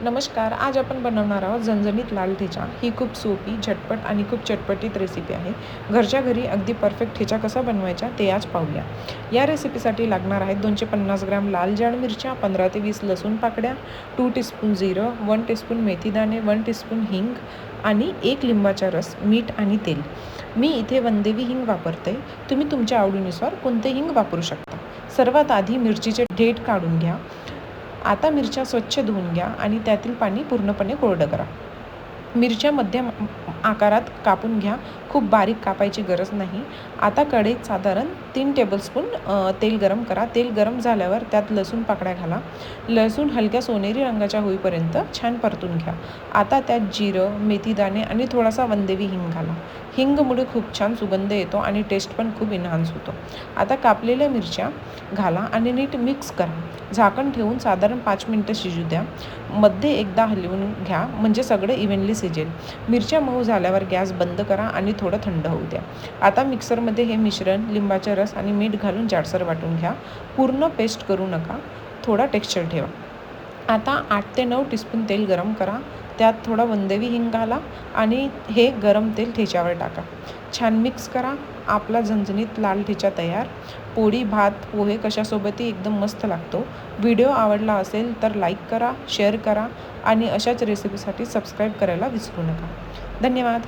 नमस्कार. आज आपण बनवणार आहोत झणझणीत लाल ठेचा. ही खूप सोपी, झटपट आणि खूप चटपटीत रेसिपी आहे. घरच्या घरी अगदी परफेक्ट ठेचा कसा बनवायचा ते आज पाहूया. या रेसिपीसाठी लागणार आहेत 250 ग्रॅम लाल जाड मिरच्या, 15 ते 20 लसूण पाकळ्या, 2 टीस्पून जिरं, 1 टीस्पून मेथीदाणे, 1 टीस्पून हिंग आणि 1 लिंबाचा रस, मीठ आणि तेल. मी इथे वनदेवी हिंग वापरते. तुम्ही तुमच्या आवडीनुसार कोणते हिंग वापरू शकता. सर्वात आधी मिरचीचे देठ काढून घ्या. आता मिरच्या स्वच्छ धुवून घ्या आणि त्यातील पाणी पूर्णपणे कोरडं करा. मिरच्या मध्यम आकारात कापून घ्या. खूप बारीक कापायची गरज नाही. आता कढईत साधारण 3 टेबलस्पून तेल गरम करा. तेल गरम झाल्यावर त्यात लसूण पाकळ्या घाला. लसूण हलक्या सोनेरी रंगाच्या होईपर्यंत छान परतून घ्या. आता त्यात जिरं, मेथीदाणे आणि थोडासा वनदेवी हिंग घाला. हिंगमुळे खूप छान सुगंध येतो आणि टेस्ट पण खूप एन्हान्स होतो. आता कापलेल्या मिरच्या घाला आणि नीट मिक्स करा. झाकण ठेवून साधारण 5 मिनिटं शिजू द्या. मध्ये एकदा हलवून घ्या म्हणजे सगळं इव्हनली शिजेल. मिरच्या मऊ झाल्यावर गॅस बंद करा आणि थोडं थंड होऊ द्या. आता मिक्सरमध्ये हे मिश्रण, लिंबाचा रस आणि मीठ घालून जाडसर वाटून घ्या. पूर्ण पेस्ट करू नका, थोडा टेक्स्चर ठेवा. आता 8 ते 9 टीस्पून तेल गरम करा. त्यात थोडा वनदेवी हिंग घाला आणि हे गरम तेल ठेच्यावर टाका. छान मिक्स करा. आपला झणझणीत लाल ठेचा तयार. पोळी, भात, पोहे कशासोबतही एकदम मस्त लागतो. व्हिडिओ आवडला असेल तर लाईक करा, शेअर करा आणि अशाच रेसिपीसाठी सबस्क्राईब करायला विसरू नका. धन्यवाद.